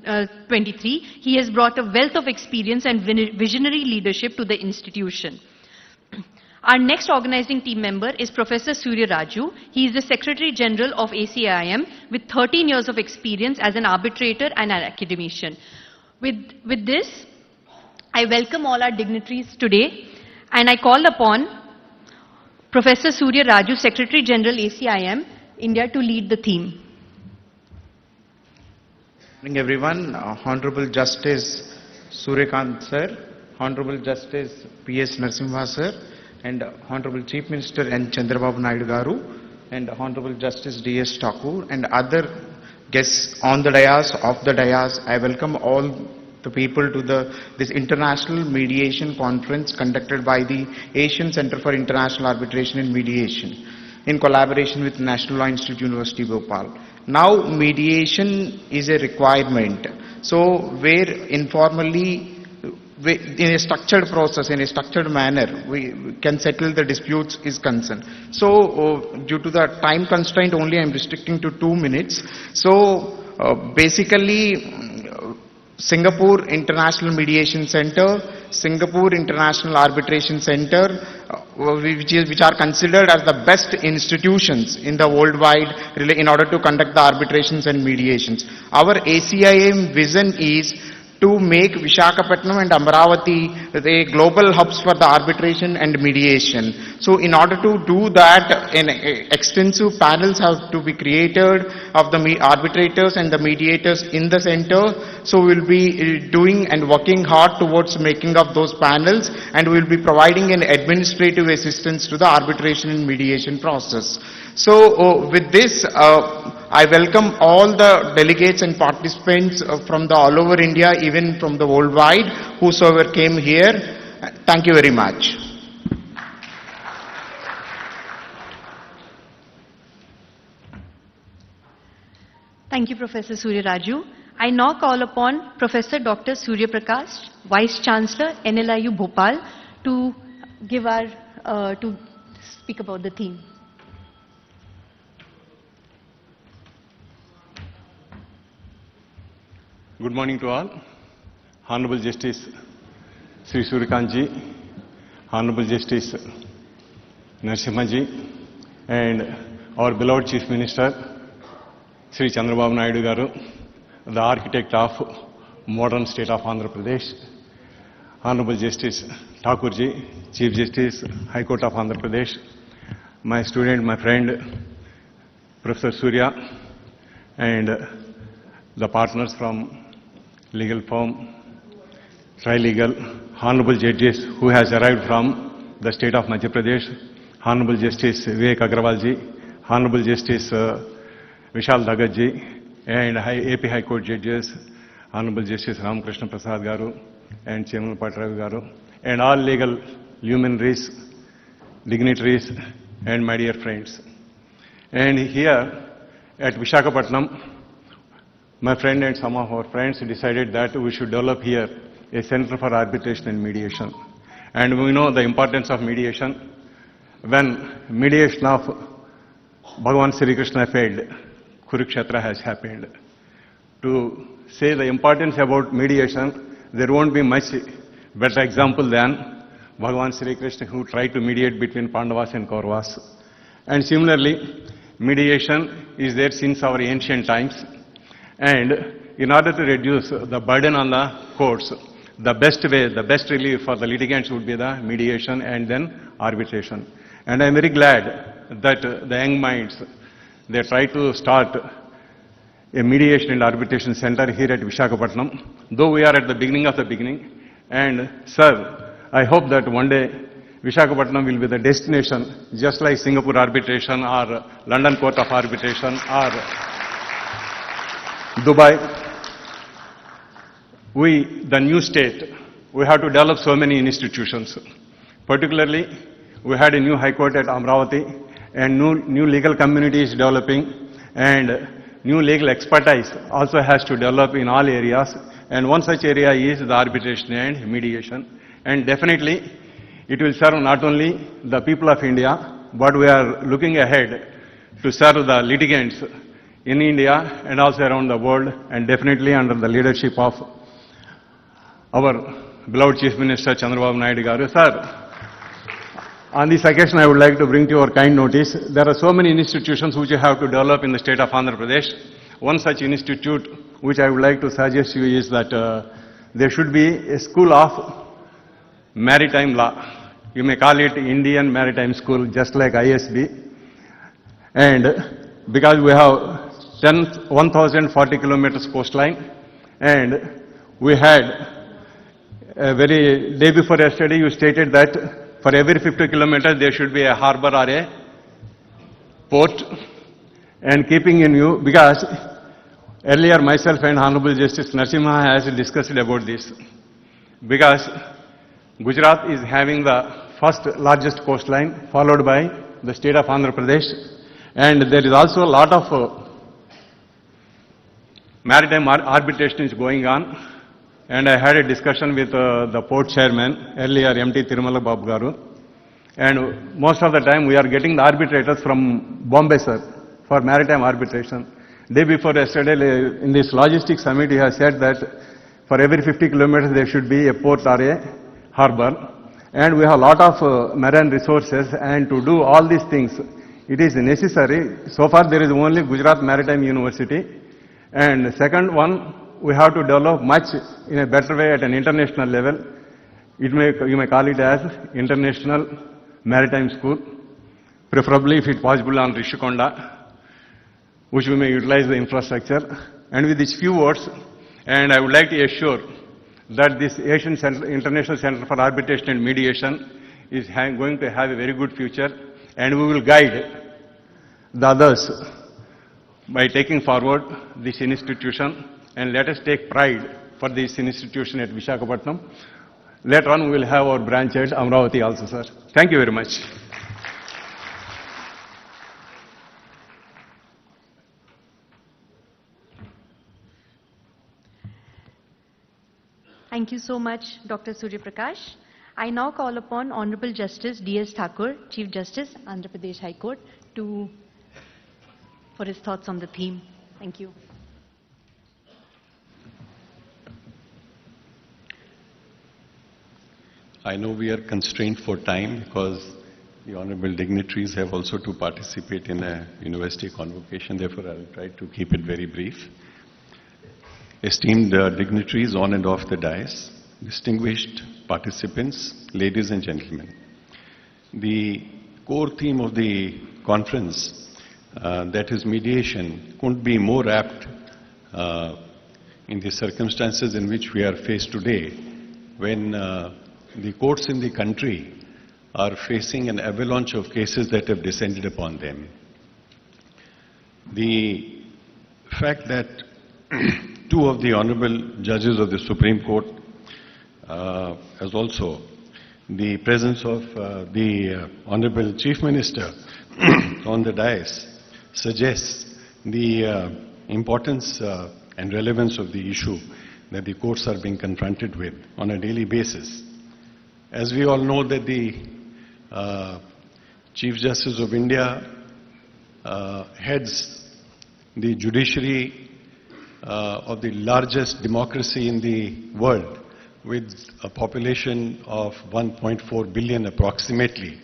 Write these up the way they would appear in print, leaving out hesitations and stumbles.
2023. He has brought a wealth of experience and visionary leadership to the institution. Our next organizing team member is Professor Surya Raju. He is the Secretary General of ACIAM with 13 years of experience as an arbitrator and an academician. With this, I welcome all our dignitaries today, and I call upon Professor Surya Raju, Secretary General ACIAM, India, to lead the theme. Good morning, everyone. Honorable Justice Suryakant sir, Honorable Justice P.S. Narasimha sir, and Honorable Chief Minister N. Chandrababu Naidu Garu, and Honorable Justice D.S. Thakur, and other guests on the dais, off the dais. I welcome all the people to this international mediation conference conducted by the Asian Center for International Arbitration and Mediation in collaboration with National Law Institute, University Bhopal. Now, mediation is a requirement. So, where informally, in a structured process, in a structured manner, we can settle the disputes is concerned. So, due to the time constraint only, I am restricting to 2 minutes. So, basically, Singapore International Mediation Center, Singapore International Arbitration Center, which are considered as the best institutions in the worldwide in order to conduct the arbitrations and mediations. Our ACIAM vision is to make Visakhapatnam and Amaravati the global hubs for the arbitration and mediation. So in order to do that, extensive panels have to be created of the arbitrators and the mediators in the center. So we'll be doing and working hard towards making of those panels, and we'll be providing an administrative assistance to the arbitration and mediation process. So with this, I welcome all the delegates and participants from all over India, even from the worldwide, whosoever came here. Thank you very much. Thank you, Professor Surya Raju. I now call upon Professor Dr. Surya Prakash, Vice Chancellor, NLIU Bhopal, to give to speak about the theme. Good morning to all. Honorable Justice Sri Suryakant, Honorable Justice Narasimha, and our beloved Chief Minister Sri Chandrababu Naidu Garu, the architect of modern state of Andhra Pradesh, Honorable Justice Thakur, Chief Justice, High Court of Andhra Pradesh, my student, my friend, Professor Surya, and the partners from legal firm, Trilegal, Honorable Judges who has arrived from the state of Madhya Pradesh, Honorable Justice Vivek Agrawal, Honorable Justice Vishal Dagat, and AP High Court Judges, Honorable Justice Ramakrishna Prasad Garu, and Chairman Patravi Garu, and all legal luminaries, dignitaries, and my dear friends. And here at Visakhapatnam, my friend and some of our friends decided that we should develop here a Center for Arbitration and Mediation. And we know the importance of mediation. When mediation of Bhagavan Sri Krishna failed, Kurukshetra has happened. To say the importance about mediation, there won't be much better example than Bhagavan Sri Krishna, who tried to mediate between Pandavas and Kauravas. And similarly, mediation is there since our ancient times. And in order to reduce the burden on the courts, the best way, the best relief for the litigants would be the mediation and then arbitration. And I am very glad that the young minds, they try to start a mediation and arbitration center here at Visakhapatnam, though we are at the beginning of the beginning. And sir, I hope that one day Visakhapatnam will be the destination, just like Singapore arbitration or London Court of Arbitration or Dubai. We, the new state, we have to develop so many institutions. Particularly, we had a new High Court at Amaravati, and new legal community is developing, and new legal expertise also has to develop in all areas. And one such area is the arbitration and mediation. And definitely, it will serve not only the people of India, but we are looking ahead to serve the litigants in India and also around the world, and definitely under the leadership of our beloved Chief Minister Chandrababu Naidu garu. Sir, on this occasion I would like to bring to your kind notice, there are so many institutions which you have to develop in the state of Andhra Pradesh. One such institute which I would like to suggest you is that there should be a school of maritime law. You may call it Indian Maritime School, just like ISB. And because we have 1,040 kilometers coastline, and we had a very day before yesterday you stated that for every 50 kilometers there should be a harbor or a port. And keeping in view, because earlier myself and Honorable Justice Narasimha has discussed about this, because Gujarat is having the first largest coastline, followed by the state of Andhra Pradesh, and there is also a lot of maritime arbitration is going on. And I had a discussion with the port chairman earlier, MT Tirumala Garu, and most of the time we are getting the arbitrators from Bombay, sir, for maritime arbitration. Day before yesterday, in this logistics summit, he has said that for every 50 kilometers there should be a port or a harbor. And we have a lot of marine resources, and to do all these things, it is necessary. So far there is only Gujarat Maritime University. And second one, we have to develop much in a better way at an international level. You may call it as International Maritime School, preferably if it possible on Rishikonda, which we may utilize the infrastructure. And with these few words, and I would like to assure that this Asian Center, International Center for Arbitration and Mediation is going to have a very good future, and we will guide the others by taking forward this institution, and let us take pride for this institution at Visakhapatnam. Later on we will have our branch at Amravati also, sir. Thank you very much. Thank you so much, Dr. Surya Prakash. I now call upon Honorable Justice D.S. Thakur, Chief Justice, Andhra Pradesh High Court, for his thoughts on the theme. Thank you. I know we are constrained for time because the honorable dignitaries have also to participate in a university convocation. Therefore, I will try to keep it very brief. Esteemed dignitaries on and off the dais, distinguished participants, ladies and gentlemen. The core theme of the conference, that is mediation, couldn't be more apt in the circumstances in which we are faced today, when the courts in the country are facing an avalanche of cases that have descended upon them. The fact that two of the honorable judges of the Supreme Court, as also the presence of the honorable Chief Minister on the dais, suggests the importance and relevance of the issue that the courts are being confronted with on a daily basis. As we all know that the Chief Justice of India heads the judiciary of the largest democracy in the world, with a population of 1.4 billion approximately.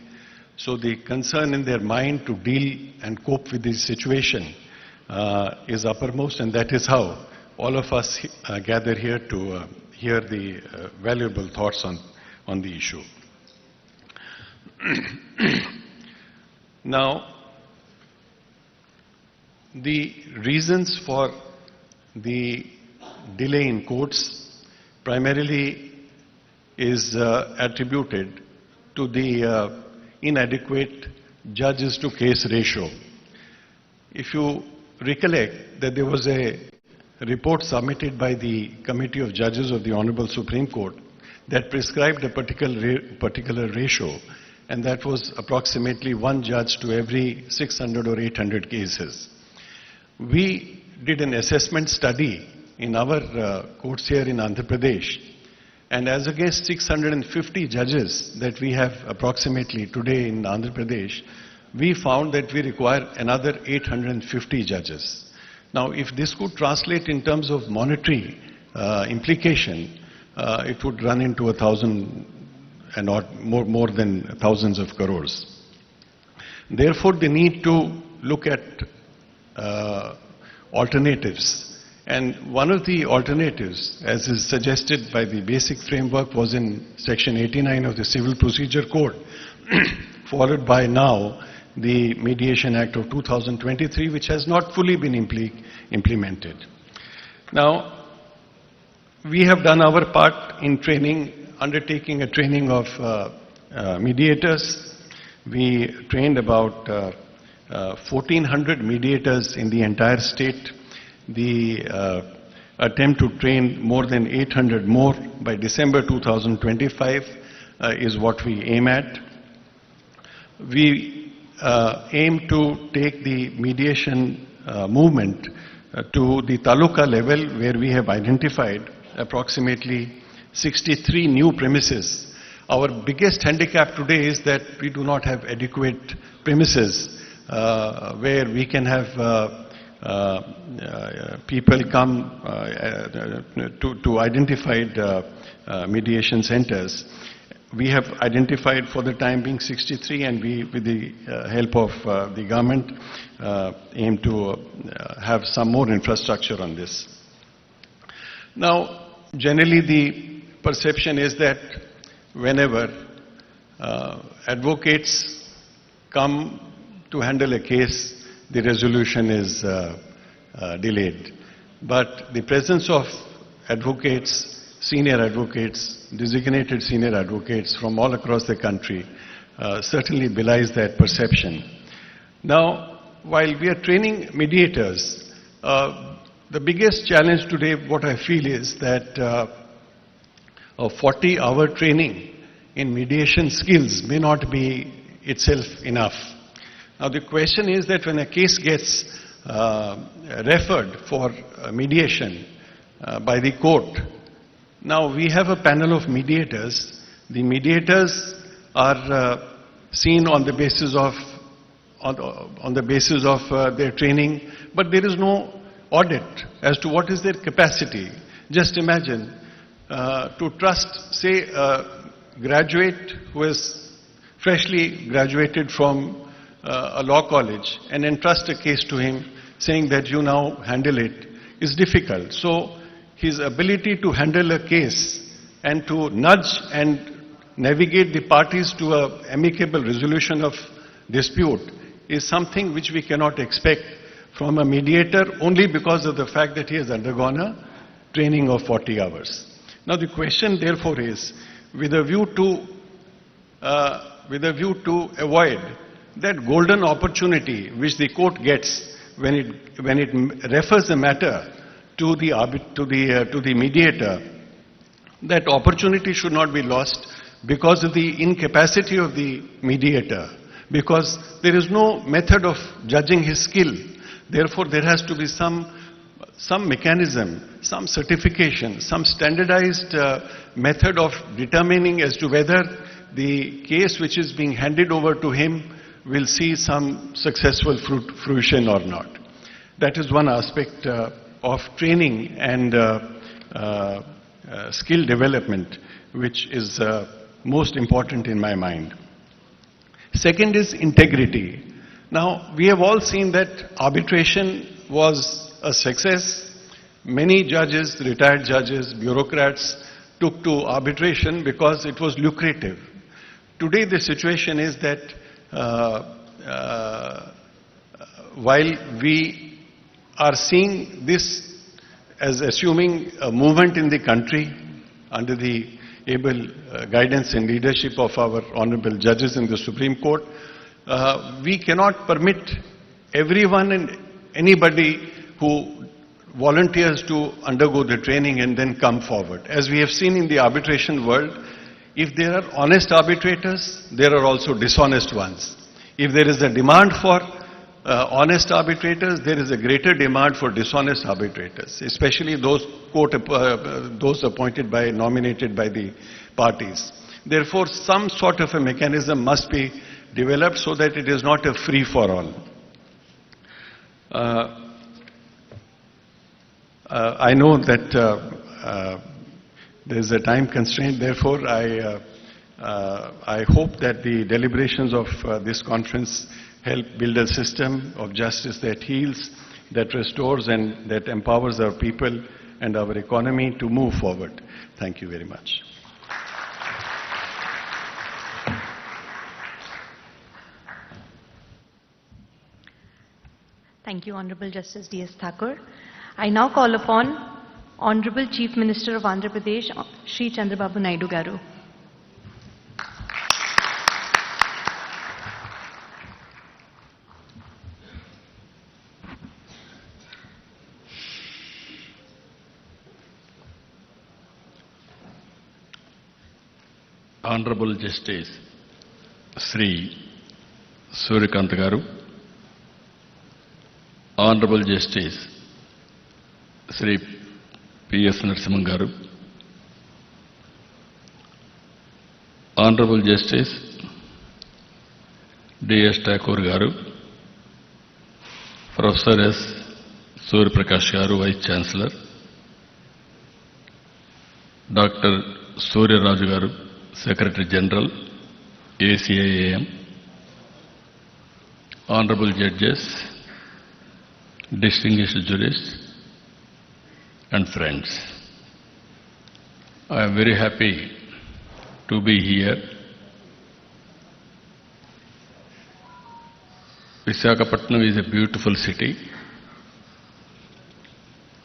So the concern in their mind to deal and cope with this situation is uppermost, and that is how all of us gather here to hear the valuable thoughts on the issue. Now, the reasons for the delay in courts primarily is attributed to the inadequate judges to case ratio. If you recollect that there was a report submitted by the Committee of Judges of the Honorable Supreme Court that prescribed a particular ratio, and that was approximately one judge to every 600 or 800 cases. We did an assessment study in our courts here in Andhra Pradesh, and as against 650 judges that we have approximately today in Andhra Pradesh, we found that we require another 850 judges. Now, if this could translate in terms of monetary implication, it would run into 1,000 and more than thousands of crores. Therefore, they need to look at alternatives. And one of the alternatives, as is suggested by the basic framework, was in Section 89 of the Civil Procedure Code, followed by now the Mediation Act of 2023, which has not fully been implemented. Now, we have done our part in training, undertaking a training of mediators. We trained about 1,400 mediators in the entire state. The attempt to train more than 800 more by December 2025 is what we aim at. We aim to take the mediation movement to the taluka level, where we have identified approximately 63 new premises. Our biggest handicap today is that we do not have adequate premises where we can have people come to identified mediation centers. We have identified for the time being 63, and we, with the help of the government, aim to have some more infrastructure on this. Now, generally the perception is that whenever advocates come to handle a case, the resolution is delayed. But the presence of advocates, senior advocates, designated senior advocates from all across the country certainly belies that perception. Now, while we are training mediators, the biggest challenge today, what I feel, is that a 40-hour training in mediation skills may not be itself enough. Now, the question is that when a case gets referred for mediation by the court, now we have a panel of mediators. The mediators are seen on the basis of their training, but there is no audit as to what is their capacity. Just imagine to trust, say, a graduate who is freshly graduated from a law college and entrust a case to him, saying that you now handle it, is difficult. So his ability to handle a case and to nudge and navigate the parties to an amicable resolution of dispute is something which we cannot expect from a mediator only because of the fact that he has undergone a training of 40 hours. Now the question therefore is, with a view to avoid that golden opportunity which the court gets when it refers a matter to the mediator, that opportunity should not be lost because of the incapacity of the mediator, because there is no method of judging his skill. Therefore, there has to be some mechanism, some certification, some standardized method of determining as to whether the case which is being handed over to him will see some successful fruition or not. That is one aspect of training and skill development which is most important in my mind. Second is integrity. Now, we have all seen that arbitration was a success. Many judges, retired judges, bureaucrats took to arbitration because it was lucrative. Today the situation is that while we are seeing this as assuming a movement in the country under the able guidance and leadership of our honorable judges in the Supreme Court, we cannot permit everyone and anybody who volunteers to undergo the training and then come forward. As we have seen in the arbitration world, if there are honest arbitrators, there are also dishonest ones. If there is a demand for honest arbitrators, there is a greater demand for dishonest arbitrators, especially those appointed by, nominated by the parties. Therefore, some sort of a mechanism must be developed so that it is not a free-for-all. I know that there is a time constraint, therefore I hope that the deliberations of this conference help build a system of justice that heals, that restores and that empowers our people and our economy to move forward. Thank you very much. Thank you, Honorable Justice D.S. Thakur. I now call upon Honorable Chief Minister of Andhra Pradesh, Shri Chandrababu Naidu Garu. Honorable Justice Sri Suryakant Garu, Honorable Justice Sri P.S. Narasimhan Garu, Honorable Justice D.S. Thakur Garu, Professor S. Surya Prakash Garu, Vice Chancellor, Dr. Surya Raju Garu, Secretary General, ACIAM, Honorable Judges, distinguished jurists, and friends. I am very happy to be here. Visakhapatnam is a beautiful city.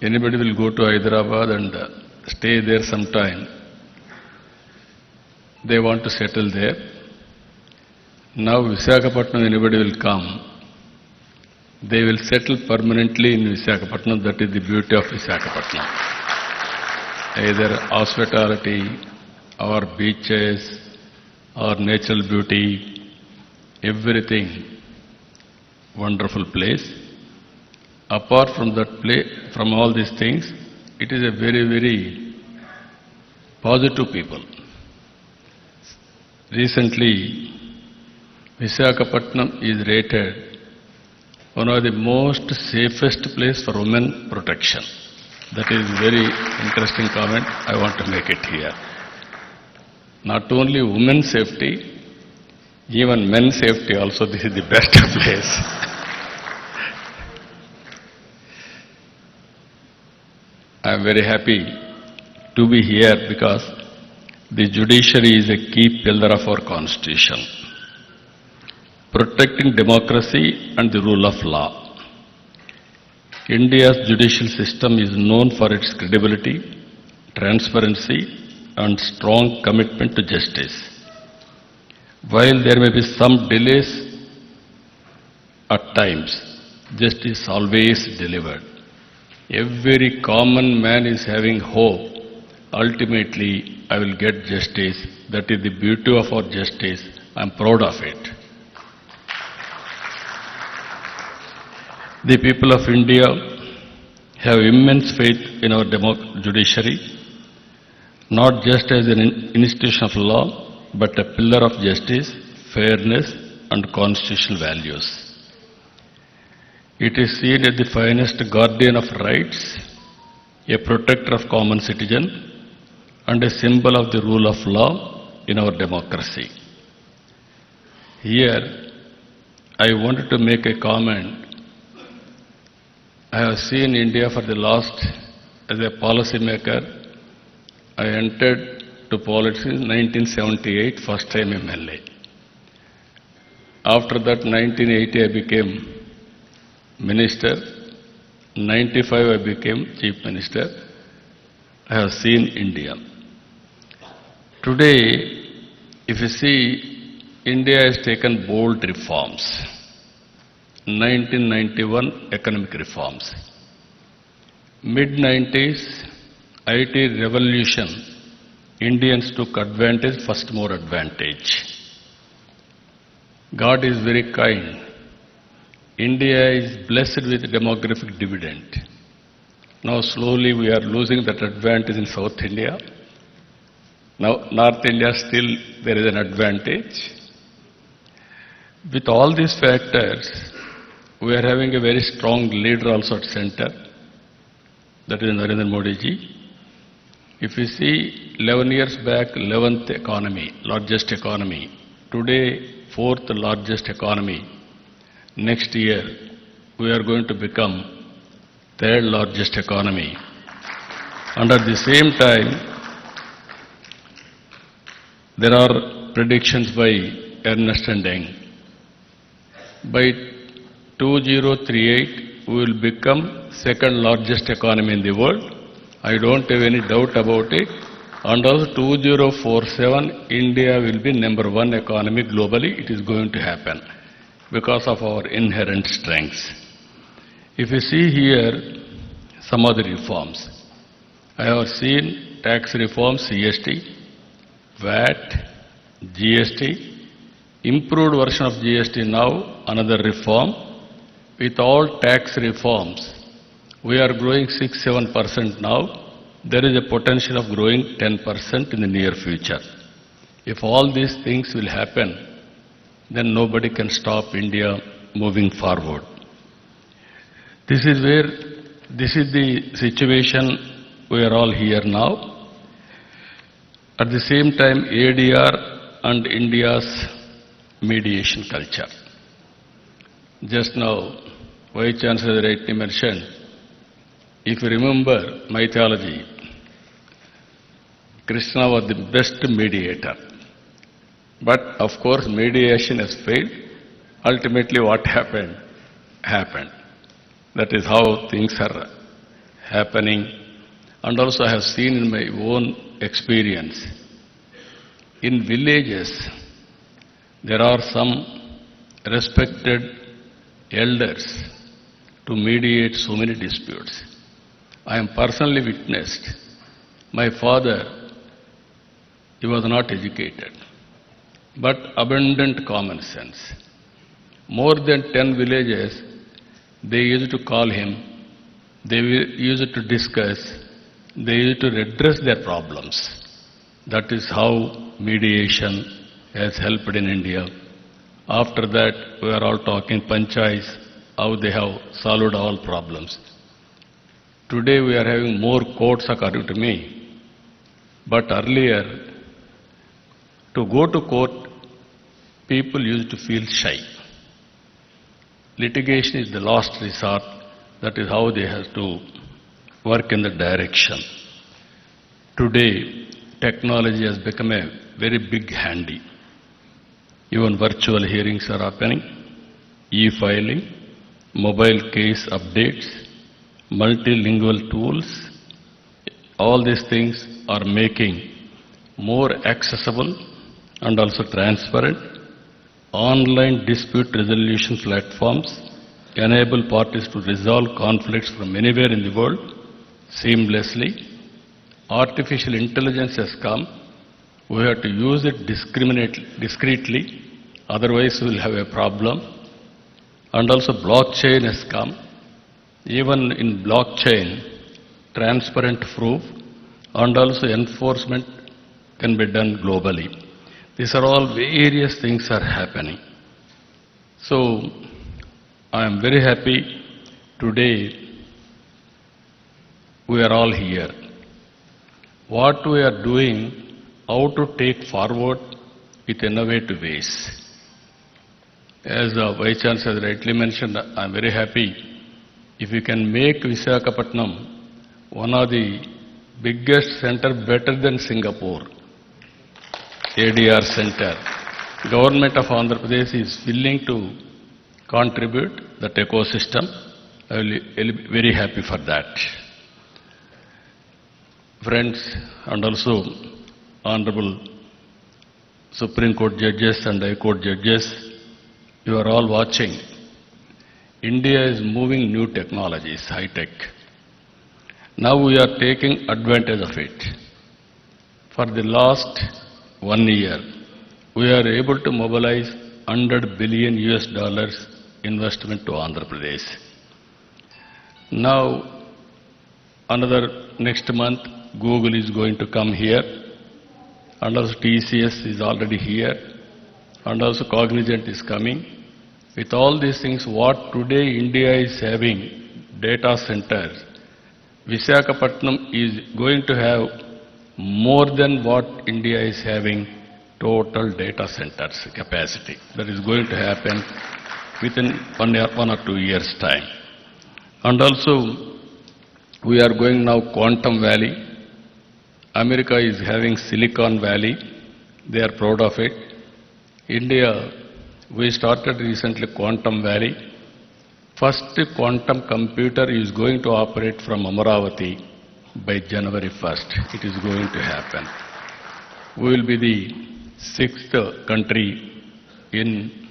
Anybody will go to Hyderabad and stay there some time. They want to settle there. Now Visakhapatnam, anybody will come. They will settle permanently in Visakhapatnam. That is the beauty of Visakhapatnam. Either hospitality, or beaches, or natural beauty, everything wonderful place. Apart from that place, from all these things, it is a very, very positive people. Recently, Visakhapatnam is rated one of the most safest place for women protection. That is very interesting comment. I want to make it here. Not only women's safety, even men's safety also, this is the best place. I am very happy to be here because the judiciary is a key pillar of our constitution, protecting democracy and the rule of law. India's judicial system is known for its credibility, transparency, and strong commitment to justice. While there may be some delays at times, justice always delivered. Every common man is having hope. Ultimately, I will get justice. That is the beauty of our justice. I am proud of it. The people of India have immense faith in our judiciary, not just as an institution of law, but a pillar of justice, fairness, and constitutional values. It is seen as the finest guardian of rights, a protector of common citizen, and a symbol of the rule of law in our democracy. Here, I wanted to make a comment. I have seen India for the last, as a policy maker, I entered to politics in 1978, first time MLA. After that, 1980, I became Minister. 95, I became Chief Minister. I have seen India. Today, if you see, India has taken bold reforms. 1991 economic reforms. Mid-90s IT revolution, Indians took advantage, first more advantage. God is very kind. India is blessed with demographic dividend. Now slowly we are losing that advantage in South India. Now North India still there is an advantage. With all these factors, we are having a very strong leader also at center. that is Narendra Modi ji. If you see 11 years back, 11th economy, largest economy. Today, 4th largest economy. Next year, we are going to become 3rd largest economy. And at the same time, there are predictions by Ernst & Young. By 2038, we will become 2nd largest economy in the world. I don't have any doubt about it. And also 2047, India will be number 1 economy globally. It is going to happen because of our inherent strengths. If you see here some of the reforms, I have seen tax reforms, CST, VAT, GST, improved version of GST now, another reform. With all tax reforms, we are growing 6-7% now. There is a potential of growing 10% in the near future. If all these things will happen, then nobody can stop India moving forward. This is the situation we are all here now. At the same time, ADR and India's mediation culture. Just now, Vice Chancellor rightly mentioned, if you remember mythology, Krishna was the best mediator. But of course, mediation has failed. Ultimately, what happened? Happened. That is how things are happening. And also I have seen in my own experience, in villages, there are some respected elders to mediate so many disputes. I am personally witnessed. My father, he was not educated, but abundant common sense. More than 10 villages, they used to call him, they used to discuss, they used to redress their problems. That is how mediation has helped in India. After that, we are all talking panchayats, how they have solved all problems. Today we are having more courts according to me, but earlier, to go to court, people used to feel shy. Litigation is the last resort. That is how they have to work in the direction. Today, technology has become a very big handy. Even virtual hearings are happening, e-filing, mobile case updates, multilingual tools. All these things are making more accessible and also transparent. Online dispute resolution platforms enable parties to resolve conflicts from anywhere in the world seamlessly. Artificial intelligence has come. We have to use it discreetly, otherwise we will have a problem. And also blockchain has come. Even in blockchain, transparent proof and also enforcement can be done globally. These are all various things are happening. So, I am very happy today we are all here. What we are doing, how to take forward with innovative ways. As Vice Chancellor rightly mentioned, I am very happy if we can make Visakhapatnam one of the biggest center better than Singapore. ADR center. Government of Andhra Pradesh is willing to contribute that ecosystem. I will be very happy for that. Friends, and also Honorable Supreme Court judges and High Court judges, you are all watching. India is moving new technologies, high-tech. Now we are taking advantage of it. For the last 1 year, we are able to mobilize $100 billion investment to Andhra Pradesh. Now, next month, Google is going to come here, and also TCS is already here, and also Cognizant is coming. With all these things, what today India is having, data centers, Visakhapatnam is going to have more than what India is having total data centers capacity. That is going to happen within 1 or 2 years' time. And also, we are going now Quantum Valley. America is having Silicon Valley. They are proud of it. India, we started recently Quantum Valley. First quantum computer is going to operate from Amaravati by January 1st. It is going to happen. We will be the 6th country in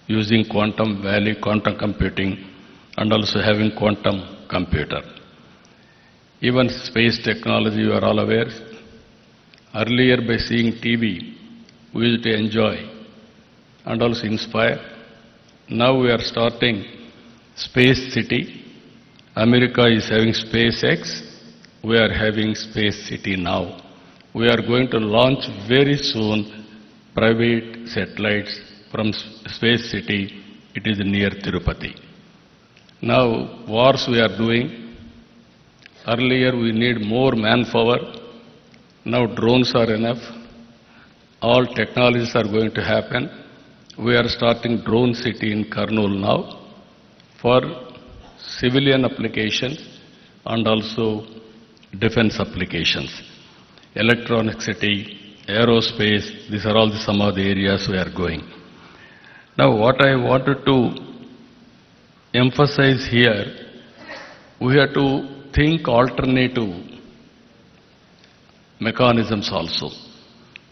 using Quantum Valley, quantum computing, and also having quantum computer. Even space technology, you are all aware. Earlier, by seeing TV, we used to enjoy and also inspire. Now we are starting Space City. America is having SpaceX. We are having Space City now. We are going to launch very soon private satellites from Space City. It is near Tirupati. Now, wars we are doing. Earlier we need more manpower. Now drones are enough. All technologies are going to happen. We are starting drone city in Kurnool now for civilian applications and also defense applications. Electronic city, aerospace, these are all some of the areas we are going. Now what I wanted to emphasize here, we have to think alternative mechanisms also.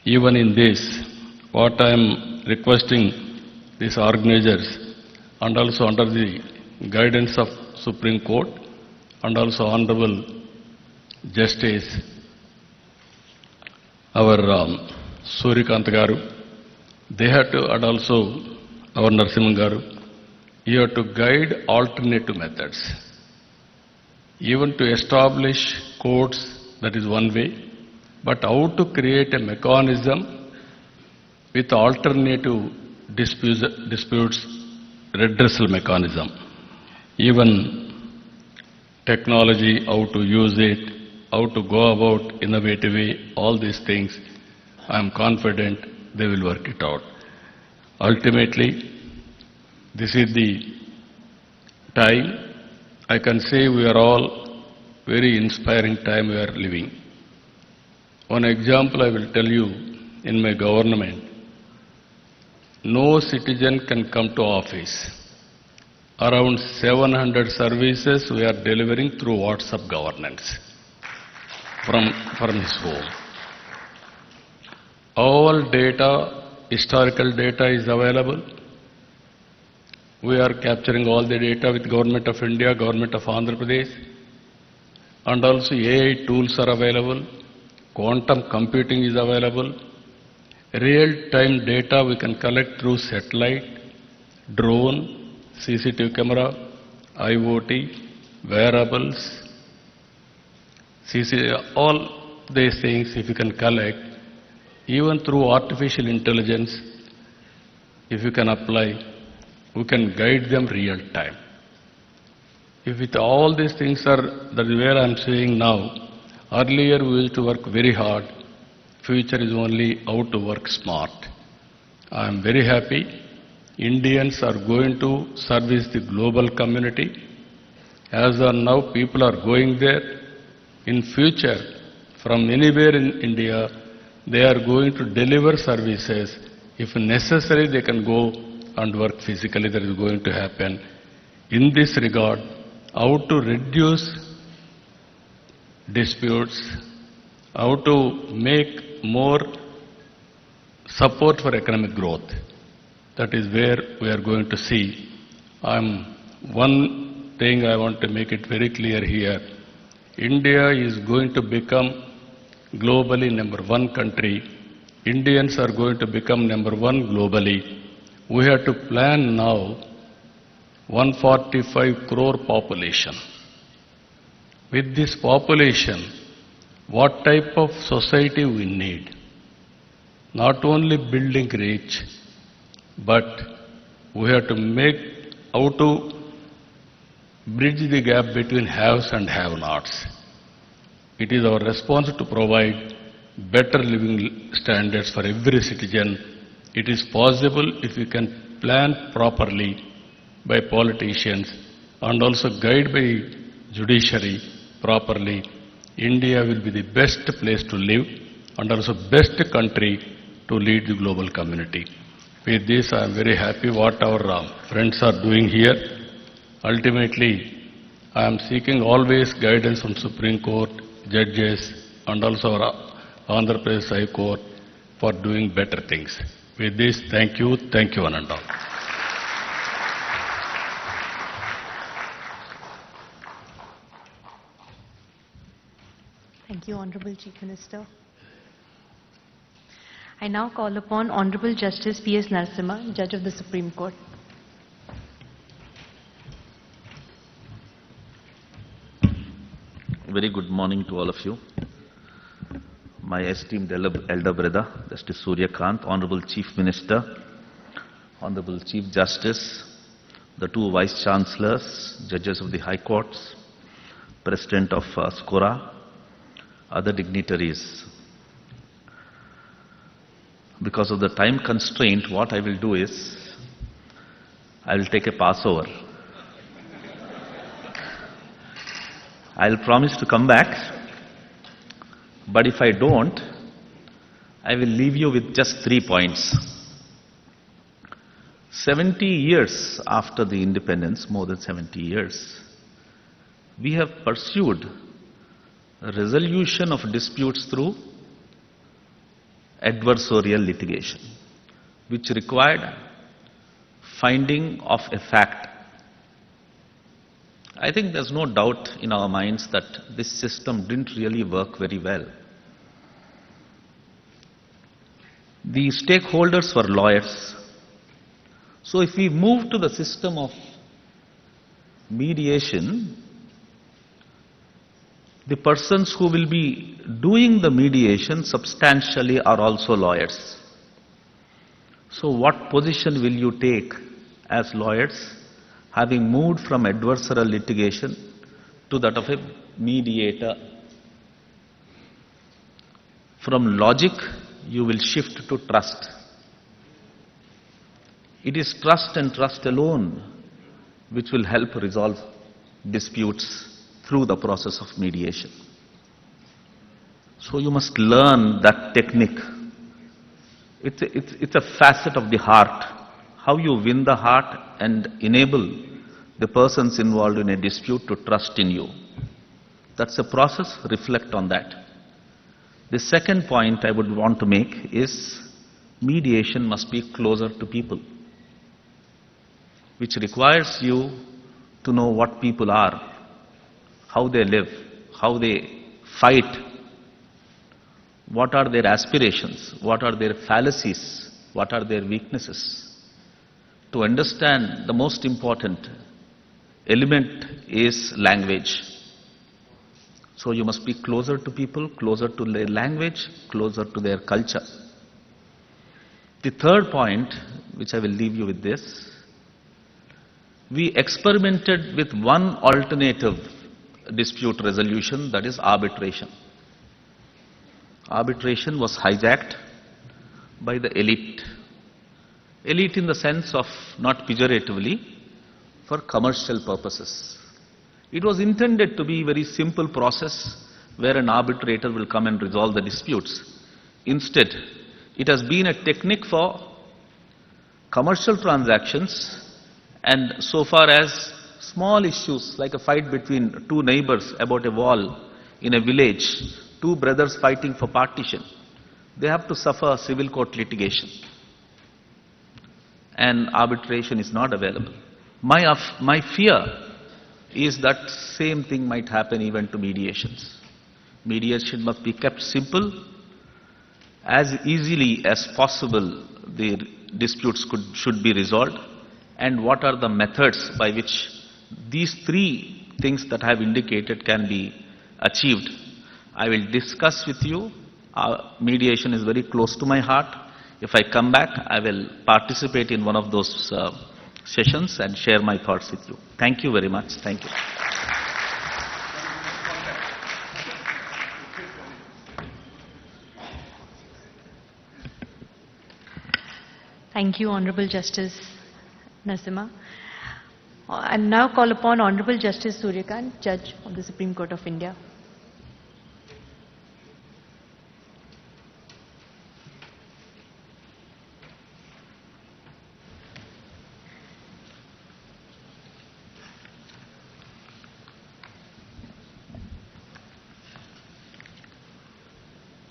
Even in this, what I am requesting these organizers and also under the guidance of Supreme Court and also Honorable Justice, our Surikant Garu, they have to, and also our Nariman Garu, you have to guide alternative methods. Even to establish courts, that is one way, but how to create a mechanism with alternative disputes redressal mechanism. Even technology, how to use it, how to go about innovative way, all these things, I am confident they will work it out. Ultimately, this is the time, I can say we are all very inspiring time we are living. One example I will tell you, in my government, no citizen can come to office. Around 700 services we are delivering through WhatsApp governance from his home. All data, historical data is available. We are capturing all the data with Government of India, Government of Andhra Pradesh, and also AI tools are available. Quantum computing is available. Real-time data we can collect through satellite, drone, CCTV camera, IoT, wearables, all these things if you can collect, even through artificial intelligence, if you can apply, we can guide them real time. If with all these things are, that is where I am saying now, earlier we used to work very hard, future is only how to work smart. I am very happy, Indians are going to service the global community. As of now, people are going there. In future, from anywhere in India, they are going to deliver services. If necessary, they can go and work physically. That is going to happen. In this regard, how to reduce disputes, how to make more support for economic growth. That is where we are going to see. One thing I want to make it very clear here. India is going to become globally #1 country. Indians are going to become #1 globally. We have to plan now 145 crore population. With this population, what type of society we need? Not only building rich, but we have to make how to bridge the gap between haves and have-nots. It is our response to provide better living standards for every citizen. It is possible if we can plan properly by politicians and also guide by judiciary properly. India will be the best place to live and also best country to lead the global community. With this, I am very happy what our friends are doing here. Ultimately, I am seeking always guidance from Supreme Court, judges, and also our Andhra Pradesh High Court for doing better things. With this, thank you, one and all. Thank you, Honorable Chief Minister. I now call upon Honorable Justice P.S. Narasimha, Judge of the Supreme Court. Very good morning to all of you. My esteemed elder brother, Justice Suryakant, Honorable Chief Minister, Honorable Chief Justice, the two Vice Chancellors, Judges of the High Courts, President of SCORA, other dignitaries. Because of the time constraint, what I will do is, I will take a passover. I'll promise to come back, but if I don't, I will leave you with just 3 points. 70 years after the independence, more than 70 years, we have pursued a resolution of disputes through adversarial litigation, which required finding of a fact. I think there's no doubt in our minds that this system didn't really work very well. The stakeholders were lawyers. So if we move to the system of mediation, the persons who will be doing the mediation substantially are also lawyers. So what position will you take as lawyers, having moved from adversarial litigation to that of a mediator? From logic, you will shift to trust. It is trust and trust alone which will help resolve disputes through the process of mediation. So you must learn that technique. It's a facet of the heart. How you win the heart and enable the persons involved in a dispute to trust in you. That's a process, reflect on that. The second point I would want to make is mediation must be closer to people, which requires you to know what people are, how they live, how they fight, what are their aspirations, what are their fallacies, what are their weaknesses. To understand, the most important element is language. So you must be closer to people, closer to their language, closer to their culture. The third point, which I will leave you with this, we experimented with one alternative dispute resolution, that is arbitration. Arbitration was hijacked by the elite. Elite in the sense of not pejoratively, for commercial purposes. It was intended to be a very simple process where an arbitrator will come and resolve the disputes. Instead, it has been a technique for commercial transactions, and so far as small issues like a fight between two neighbors about a wall in a village, two brothers fighting for partition, they have to suffer civil court litigation. And arbitration is not available. My fear is that same thing might happen even to mediations. Mediation must be kept simple. As easily as possible, the disputes should be resolved. And what are the methods by which these three things that I have indicated can be achieved? I will discuss with you. Mediation is very close to my heart. If I come back, I will participate in one of those sessions and share my thoughts with you. Thank you very much. Thank you. Thank you, Honorable Justice Narasimha. I now call upon Honorable Justice Suryakant, Judge of the Supreme Court of India.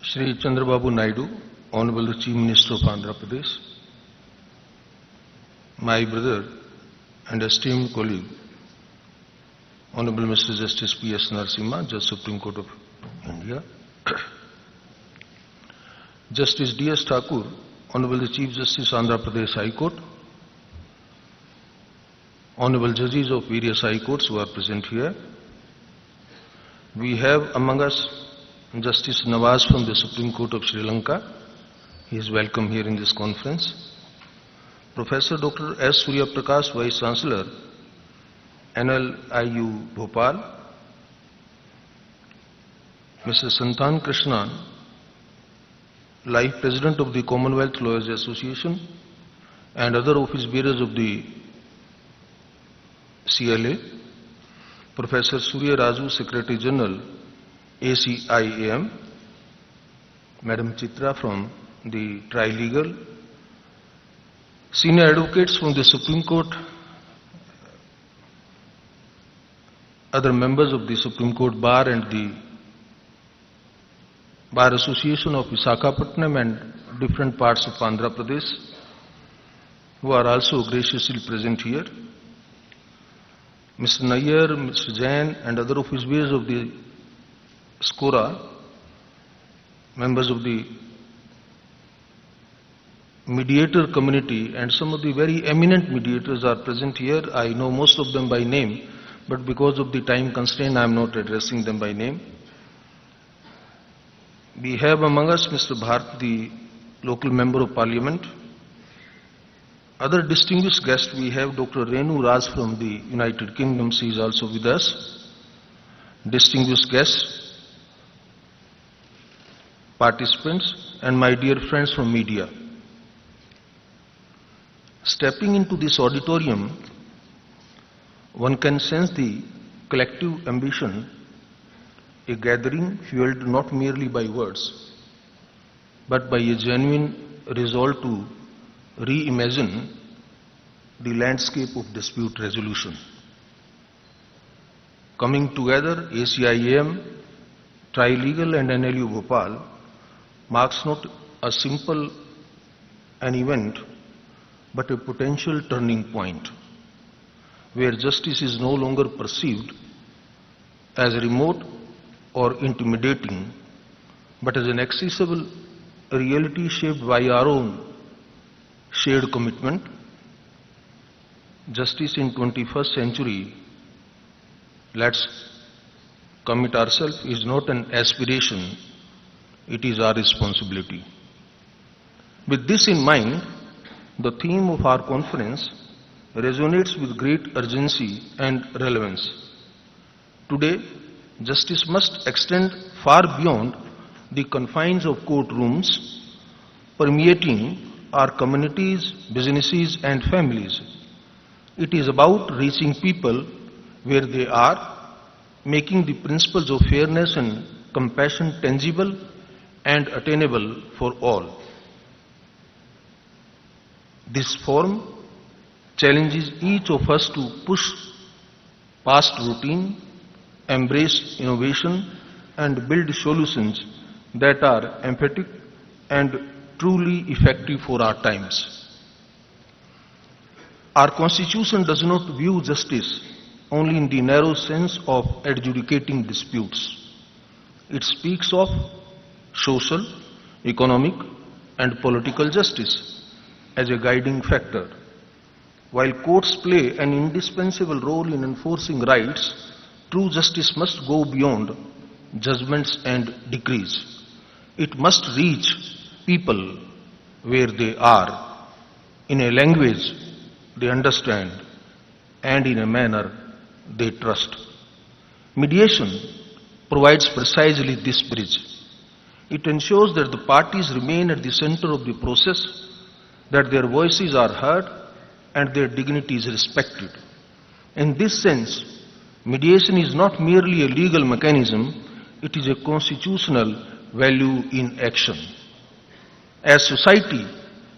Shri Chandrababu Naidu, Honorable Chief Minister of Andhra Pradesh, my brother and esteemed colleague, Honorable Mr. Justice P.S. Narasimha, Judge Supreme Court of India, Justice D.S. Thakur, Honorable the Chief Justice Andhra Pradesh High Court, Honorable Judges of various High Courts who are present here. We have among us Justice Nawaz from the Supreme Court of Sri Lanka. He is welcome here in this conference. Professor Dr. S. Surya Prakash, Vice Chancellor, NLIU Bhopal. Mr. Santan Krishnan, Life President of the Commonwealth Lawyers Association and other office bearers of the CLA. Professor Surya Raju, Secretary General, ACIAM. Madam Chitra from the Trilegal. Senior advocates from the Supreme Court, other members of the Supreme Court Bar and the Bar Association of Visakhapatnam and different parts of Andhra Pradesh, who are also graciously present here. Mr. Nayyar, Mr. Jain and other office bearers of the SCORA, members of the mediator community, and some of the very eminent mediators are present here. I know most of them by name, but because of the time constraint I am not addressing them by name. We have among us Mr. Bharat, the local member of parliament. Other distinguished guests, we have Dr. Renu Raj from the United Kingdom. She is also with us. Distinguished guests, participants, and my dear friends from media. Stepping into this auditorium, one can sense the collective ambition, a gathering fueled not merely by words, but by a genuine resolve to reimagine the landscape of dispute resolution. Coming together, ACIAM, Trilegal and NLU Bhopal marks not a simple an event, but a potential turning point, where justice is no longer perceived as remote or intimidating, but as an accessible reality shaped by our own shared commitment. Justice in 21st century, let's commit ourselves, is not an aspiration, it is our responsibility. With this in mind, the theme of our conference resonates with great urgency and relevance. Today, justice must extend far beyond the confines of courtrooms, permeating our communities, businesses and families. It is about reaching people where they are, making the principles of fairness and compassion tangible and attainable for all. This forum challenges each of us to push past routine, embrace innovation, and build solutions that are emphatic and truly effective for our times. Our Constitution does not view justice only in the narrow sense of adjudicating disputes. It speaks of social, economic, and political justice as a guiding factor. While courts play an indispensable role in enforcing rights, true justice must go beyond judgments and decrees. It must reach people where they are, in a language they understand, and in a manner they trust. Mediation provides precisely this bridge. It ensures that the parties remain at the center of the process, that their voices are heard, and their dignity is respected. In this sense, mediation is not merely a legal mechanism, it is a constitutional value in action. As society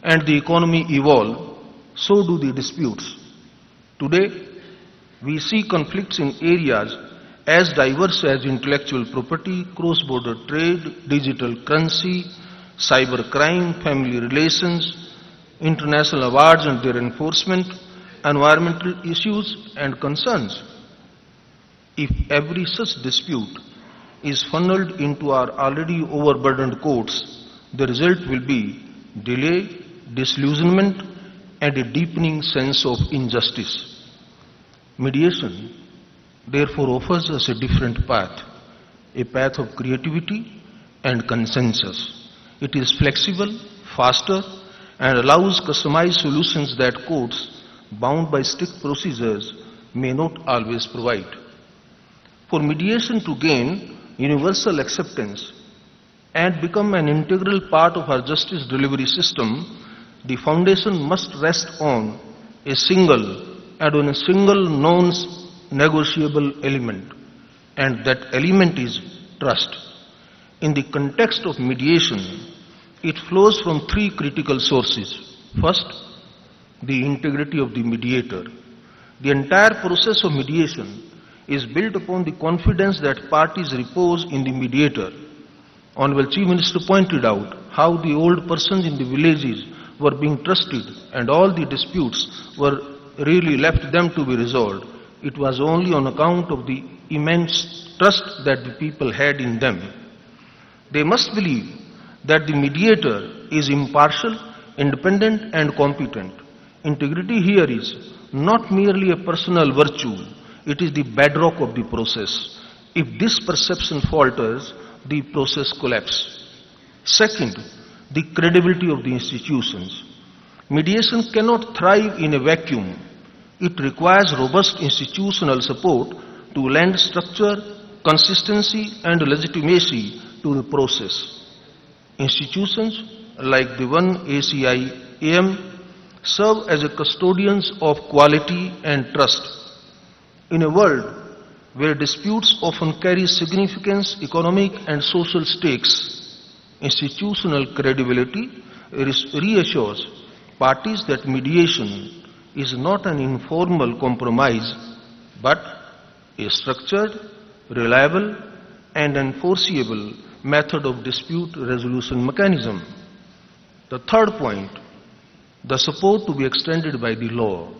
and the economy evolve, so do the disputes. Today, we see conflicts in areas as diverse as intellectual property, cross-border trade, digital currency, cybercrime, family relations, international awards and their enforcement, environmental issues and concerns. If every such dispute is funneled into our already overburdened courts, the result will be delay, disillusionment, and a deepening sense of injustice. Mediation, therefore, offers us a different path, a path of creativity and consensus. It is flexible, faster, and allows customized solutions that courts, bound by strict procedures, may not always provide. For mediation to gain universal acceptance and become an integral part of our justice delivery system, the foundation must rest on a single non-negotiable element, and that element is trust. In the context of mediation, it flows from three critical sources. First, the integrity of the mediator. The entire process of mediation is built upon the confidence that parties repose in the mediator. Honorable Chief Minister pointed out how the old persons in the villages were being trusted and all the disputes were really left them to be resolved. It was only on account of the immense trust that the people had in them. They must believe that the mediator is impartial, independent and competent. Integrity here is not merely a personal virtue, it is the bedrock of the process. If this perception falters, the process collapses. Second, the credibility of the institutions. Mediation cannot thrive in a vacuum. It requires robust institutional support to lend structure, consistency and legitimacy to the process. Institutions like the one ACIAM serve as a custodians of quality and trust. In a world where disputes often carry significant economic and social stakes, institutional credibility reassures parties that mediation is not an informal compromise, but a structured, reliable, and enforceable method of dispute resolution mechanism. The third point, the support to be extended by the law.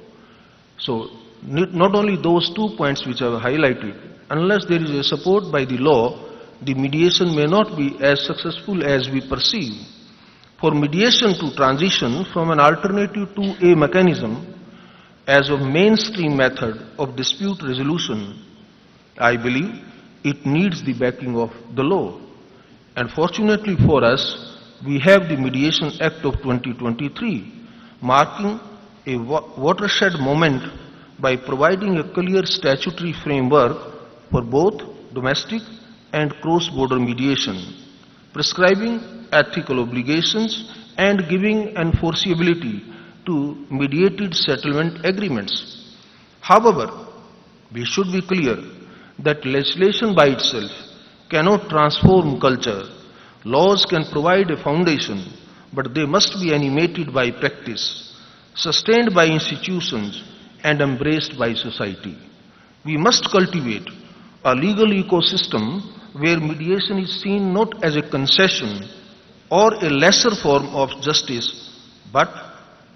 So, not only those 2 points which I have highlighted, unless there is a support by the law, the mediation may not be as successful as we perceive. For mediation to transition from an alternative to a mechanism as a mainstream method of dispute resolution, I believe it needs the backing of the law. And fortunately for us, we have the Mediation Act of 2023, marking a watershed moment by providing a clear statutory framework for both domestic and cross-border mediation, prescribing ethical obligations and giving enforceability to mediated settlement agreements. However, we should be clear that legislation by itself cannot transform culture. Laws can provide a foundation, but they must be animated by practice, sustained by institutions, and embraced by society. We must cultivate a legal ecosystem where mediation is seen not as a concession or a lesser form of justice, but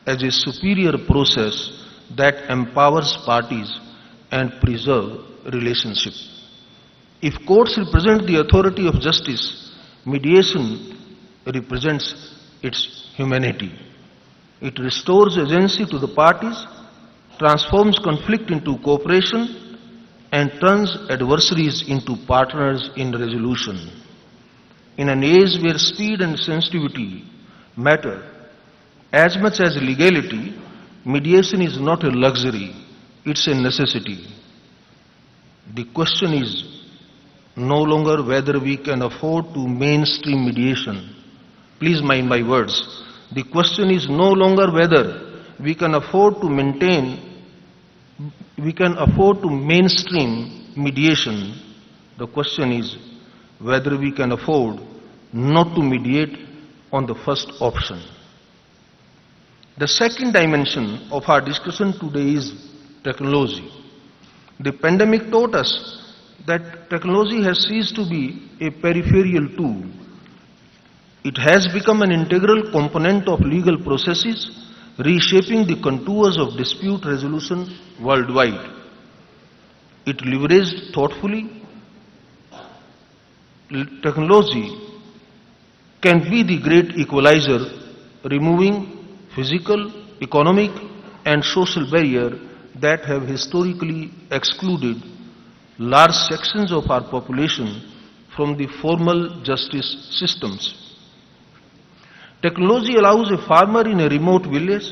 as a superior process that empowers parties and preserves relationships. If courts represent the authority of justice, mediation represents its humanity. It restores agency to the parties, transforms conflict into cooperation, and turns adversaries into partners in resolution. In an age where speed and sensitivity matter as much as legality, mediation is not a luxury, it's a necessity. The question is no longer whether we can afford to mainstream mediation. Please mind my words. The question is no longer whether we can afford to mainstream mediation. The question is whether we can afford not to mediate on the first option. The second dimension of our discussion today is technology. The pandemic taught us that technology has ceased to be a peripheral tool. It has become an integral component of legal processes, reshaping the contours of dispute resolution worldwide. It leveraged thoughtfully. Technology can be the great equalizer, removing physical, economic, and social barriers that have historically excluded large sections of our population from the formal justice systems. Technology allows a farmer in a remote village,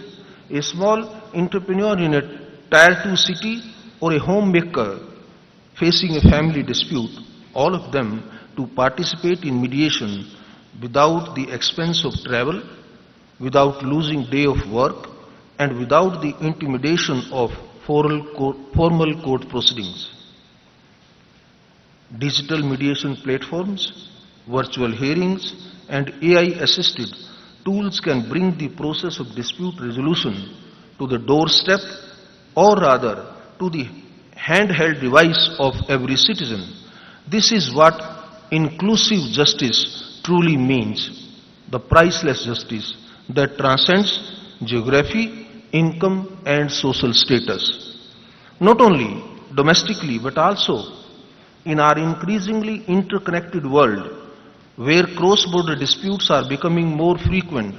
a small entrepreneur in a Tier 2 city, or a homemaker facing a family dispute, all of them to participate in mediation without the expense of travel, without losing day of work, and without the intimidation of formal court proceedings. Digital mediation platforms, virtual hearings, and AI-assisted tools can bring the process of dispute resolution to the doorstep, or rather to the handheld device of every citizen. This is what inclusive justice truly means, the priceless justice that transcends geography, income, and social status. Not only domestically but also in our increasingly interconnected world, where cross-border disputes are becoming more frequent,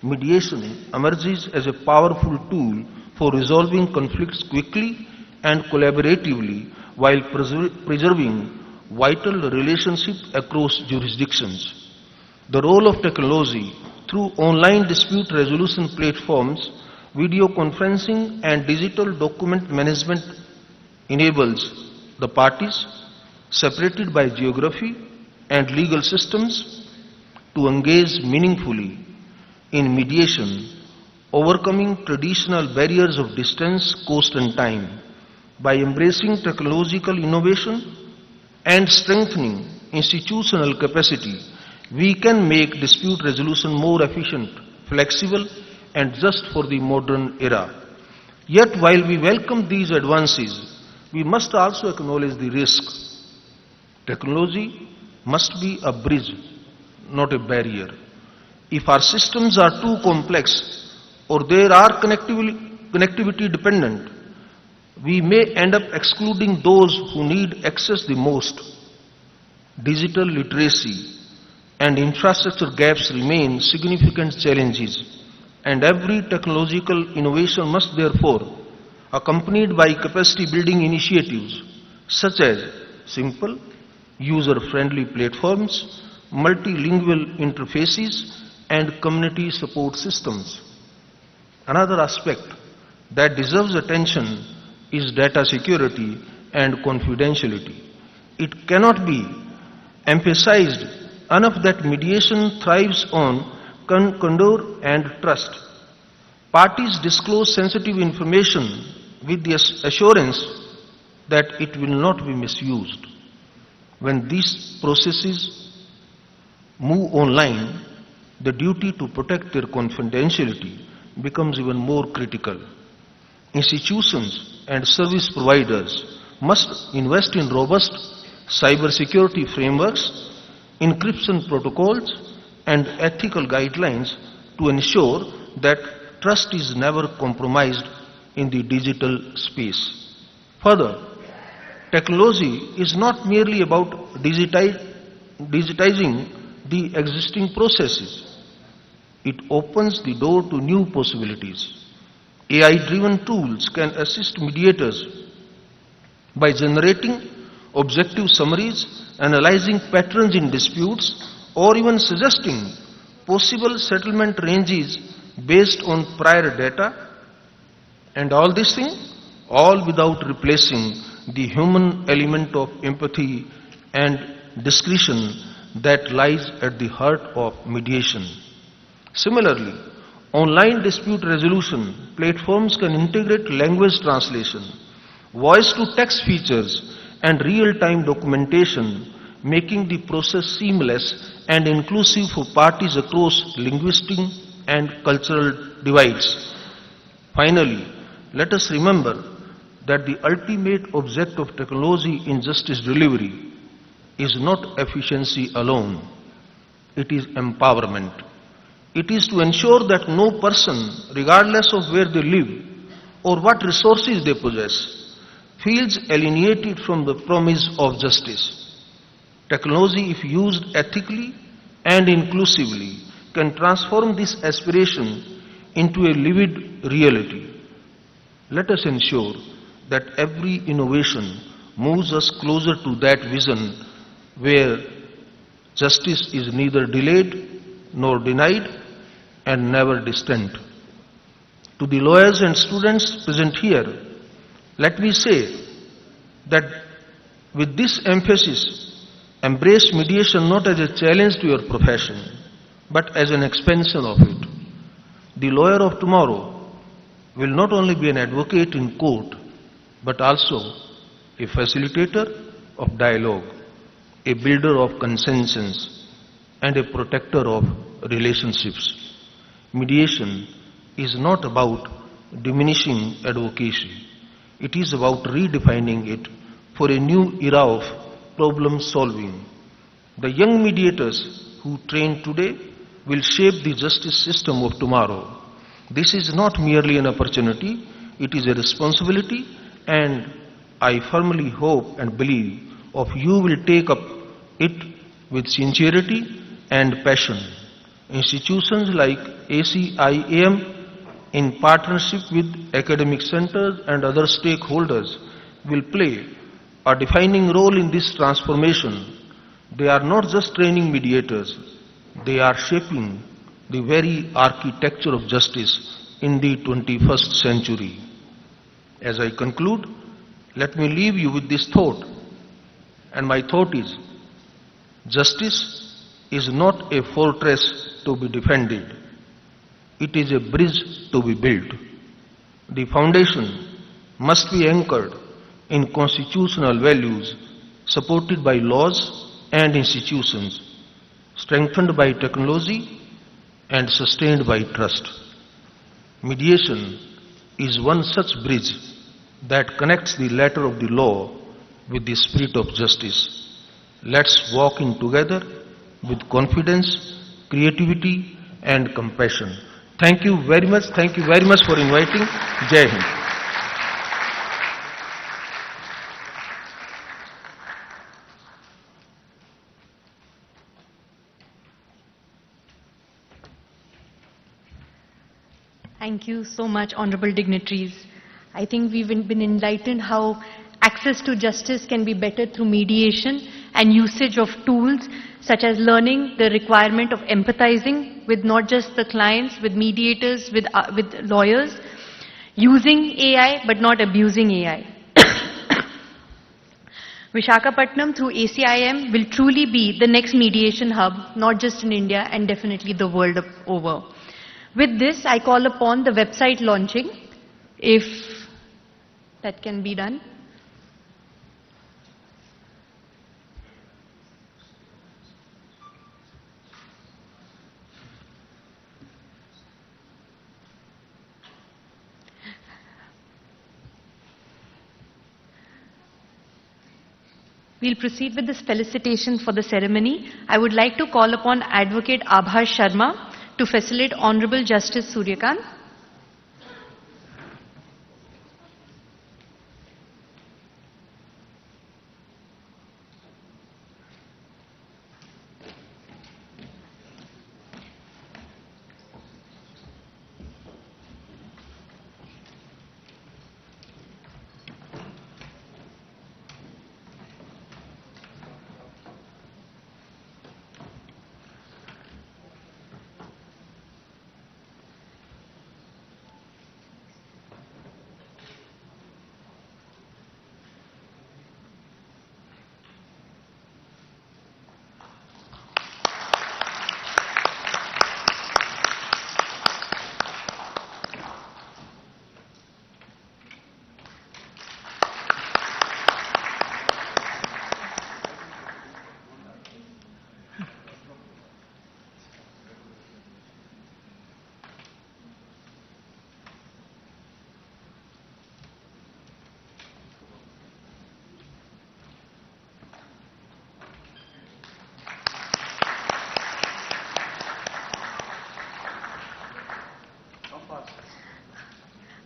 mediation emerges as a powerful tool for resolving conflicts quickly and collaboratively while preserving vital relationships across jurisdictions. The role of technology through online dispute resolution platforms, video conferencing, and digital document management enables the parties, separated by geography and legal systems, to engage meaningfully in mediation, overcoming traditional barriers of distance, cost, and time. By embracing technological innovation and strengthening institutional capacity, we can make dispute resolution more efficient, flexible, and just for the modern era. Yet, while we welcome these advances, we must also acknowledge the risk. Technology must be a bridge, not a barrier. If our systems are too complex or they are connectivity dependent, we may end up excluding those who need access the most. Digital literacy and infrastructure gaps remain significant challenges, and every technological innovation must therefore be accompanied by capacity building initiatives such as simple, user-friendly platforms, multilingual interfaces, and community support systems. Another aspect that deserves attention is data security and confidentiality. It cannot be emphasized enough that mediation thrives on candor and trust. Parties disclose sensitive information with the assurance that it will not be misused. When these processes move online, the duty to protect their confidentiality becomes even more critical. Institutions and service providers must invest in robust cybersecurity frameworks, encryption protocols, and ethical guidelines to ensure that trust is never compromised in the digital space. Further, technology is not merely about digitizing the existing processes. It opens the door to new possibilities. AI-driven tools can assist mediators by generating objective summaries, analyzing patterns in disputes, or even suggesting possible settlement ranges based on prior data. And all this thing, all without replacing the human element of empathy and discretion that lies at the heart of mediation. Similarly, online dispute resolution platforms can integrate language translation, voice-to-text features, and real-time documentation, making the process seamless and inclusive for parties across linguistic and cultural divides. Finally, let us remember that the ultimate object of technology in justice delivery is not efficiency alone, it is empowerment. It is to ensure that no person, regardless of where they live or what resources they possess, feels alienated from the promise of justice. Technology, if used ethically and inclusively, can transform this aspiration into a lived reality. Let us ensure that every innovation moves us closer to that vision where justice is neither delayed nor denied and never distant. To the lawyers and students present here, let me say that with this emphasis, embrace mediation not as a challenge to your profession, but as an expansion of it. The lawyer of tomorrow will not only be an advocate in court, but also a facilitator of dialogue, a builder of consensus, and a protector of relationships. Mediation is not about diminishing advocacy. It is about redefining it for a new era of problem solving. The young mediators who train today will shape the justice system of tomorrow. This is not merely an opportunity, it is a responsibility, and I firmly hope and believe of you will take up it with sincerity and passion. Institutions like ACIAM, in partnership with academic centers and other stakeholders, will play a defining role in this transformation. They are not just training mediators, they are shaping the very architecture of justice in the 21st century. As I conclude, let me leave you with this thought. And my thought is, justice is not a fortress to be defended. It is a bridge to be built. The foundation must be anchored in constitutional values, supported by laws and institutions, strengthened by technology, and sustained by trust. Mediation is one such bridge that connects the letter of the law with the spirit of justice. Let's walk in together with confidence, creativity, and compassion. Thank you very much. Thank you very much for inviting. Jai Hind. Thank you so much, honorable dignitaries. I think we've been enlightened how access to justice can be better through mediation and usage of tools such as learning the requirement of empathizing with not just the clients, with mediators, with lawyers, using AI but not abusing AI. Visakhapatnam through ACIM will truly be the next mediation hub, not just in India and definitely the world over. With this, I call upon the website launching, if that can be done. We'll proceed with this felicitation for the ceremony. I would like to call upon Advocate Abhas Sharma to facilitate Honorable Justice Suryakant.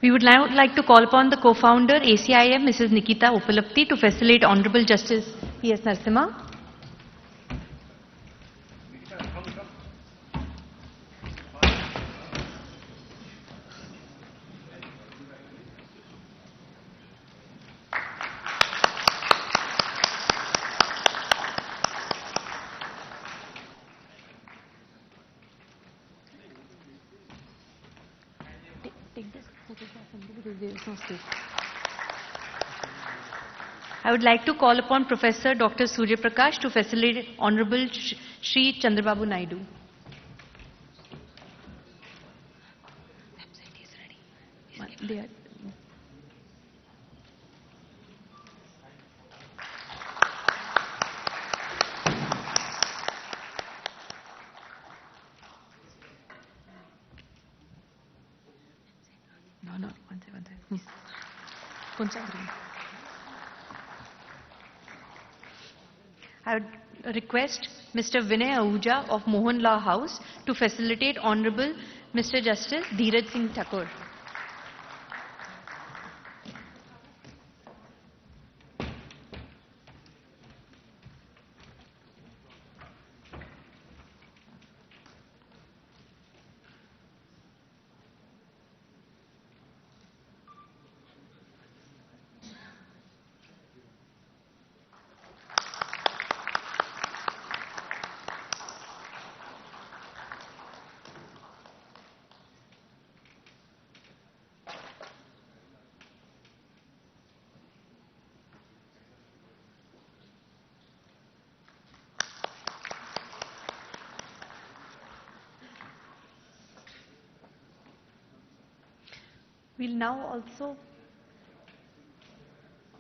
We would now like to call upon the co-founder, ACIAM, Mrs. Nikita Upalapti, to facilitate Honorable Justice P.S. Narasimha. I would like to call upon Professor Dr. Surya Prakash to facilitate Honorable Shri Chandrababu Naidu. They are- No, one second. Miss. Concentrate. I would request Mr. Vinay Ahuja of Mohan Law House to facilitate Honorable Mr. Justice Dheeraj Singh Thakur. We'll now also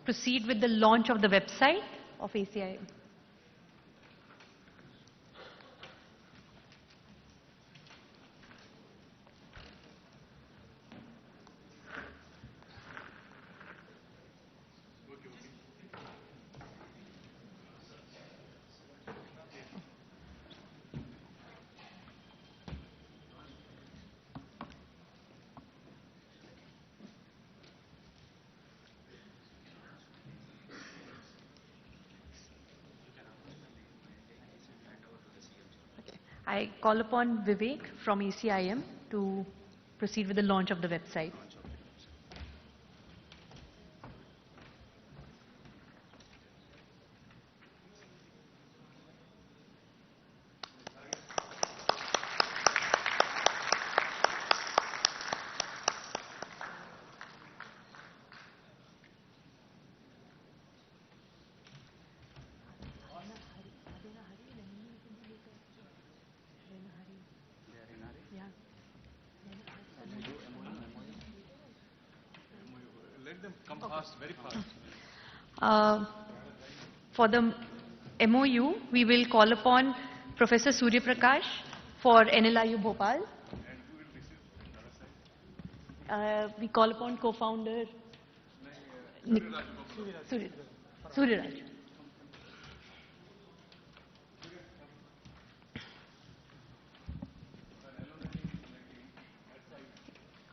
proceed with the launch of the website of ACIAM. I call upon Vivek from ACIM to proceed with the launch of the website. For the MOU, we will call upon Professor Surya Prakash for NLIU Bhopal. We call upon co-founder Surya Raj.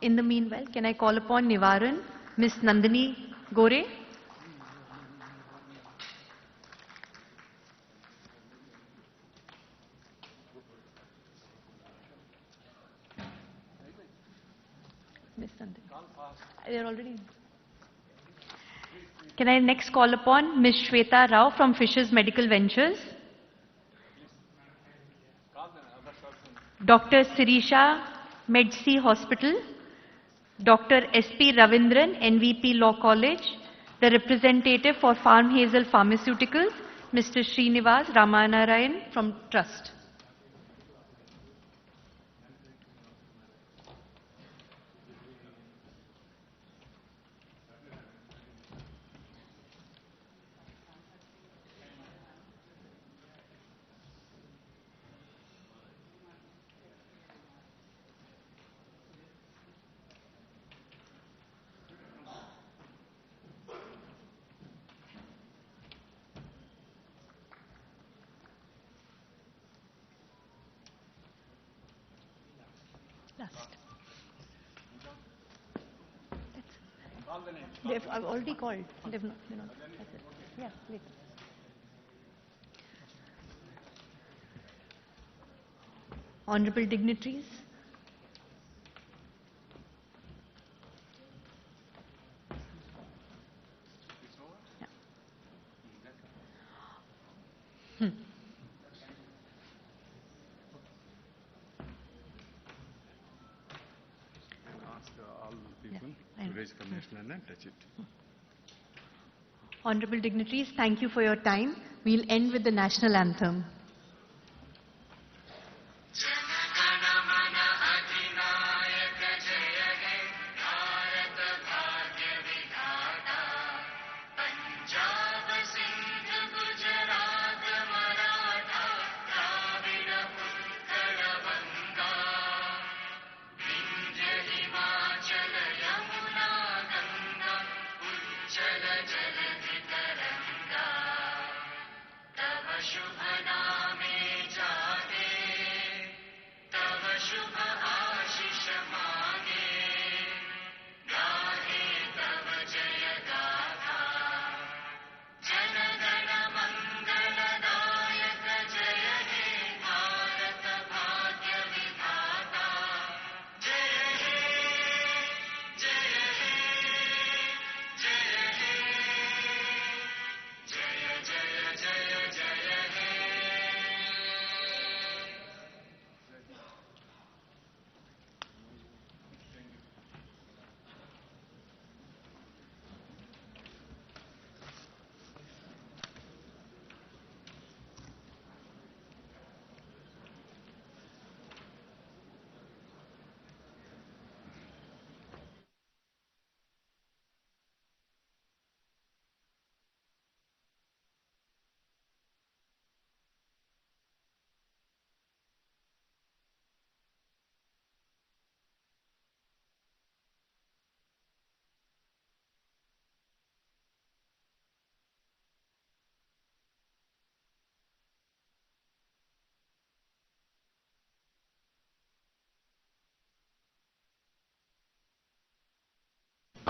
In the meanwhile, can I call upon Nivaran, Miss Nandini Gore? Miss Nandini. They're already. Can I next call upon Miss Shweta Rao from Fisher's Medical Ventures? Dr. Sirisha Medsi Hospital, Dr. S.P. Ravindran, NVP Law College, the representative for Farm Hazel Pharmaceuticals, Mr. Srinivas Ramanarayan from Trust. Last. I've already called. They're not. That's it. Yeah, wait. Honorable dignitaries. Honorable dignitaries, thank you for your time. We'll end with the national anthem.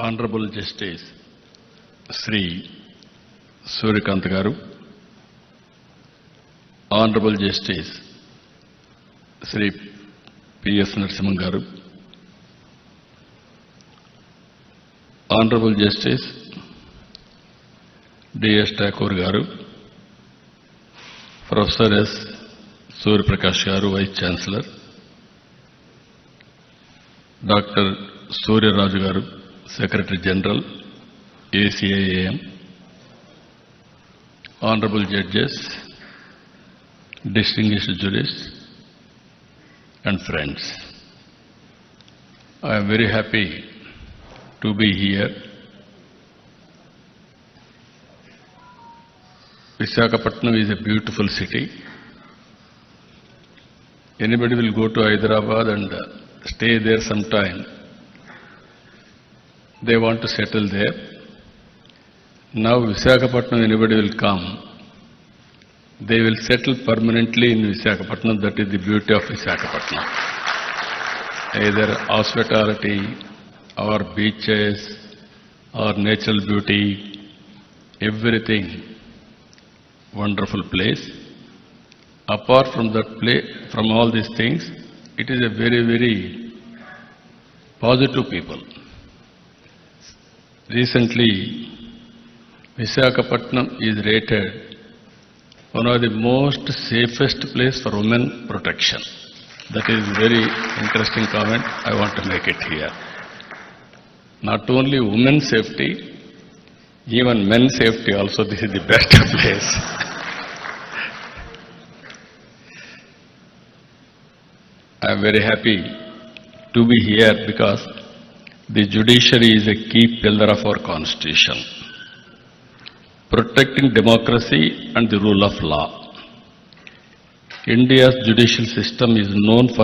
Honorable Justice Sri Surikant Garu, Honorable Justice Sri P.S. Narasimhan Garu, Honorable Justice D.S. Thakur Garu, Professor S. Surya Prakash Garu, Vice Chancellor, Dr. Surya Raju Garu, Secretary General, ACIAM, Honorable Judges, distinguished jurists, and friends. I am very happy to be here. Visakhapatnam is a beautiful city. Anybody will go to Hyderabad and stay there sometime. They want to settle there. Now Visakhapatnam, anybody will come. They will settle permanently in Visakhapatnam. That is the beauty of Visakhapatnam. Either hospitality or beaches or natural beauty, everything wonderful place. Apart from that place, from all these things, it is a very, very positive people. Recently, Visakhapatnam is rated one of the most safest place for women protection. That is very interesting comment. I want to make it here. Not only women's safety, even men's safety also, this is the best place. I am very happy to be here because the judiciary is a key pillar of our constitution, protecting democracy and the rule of law. India's judicial system is known for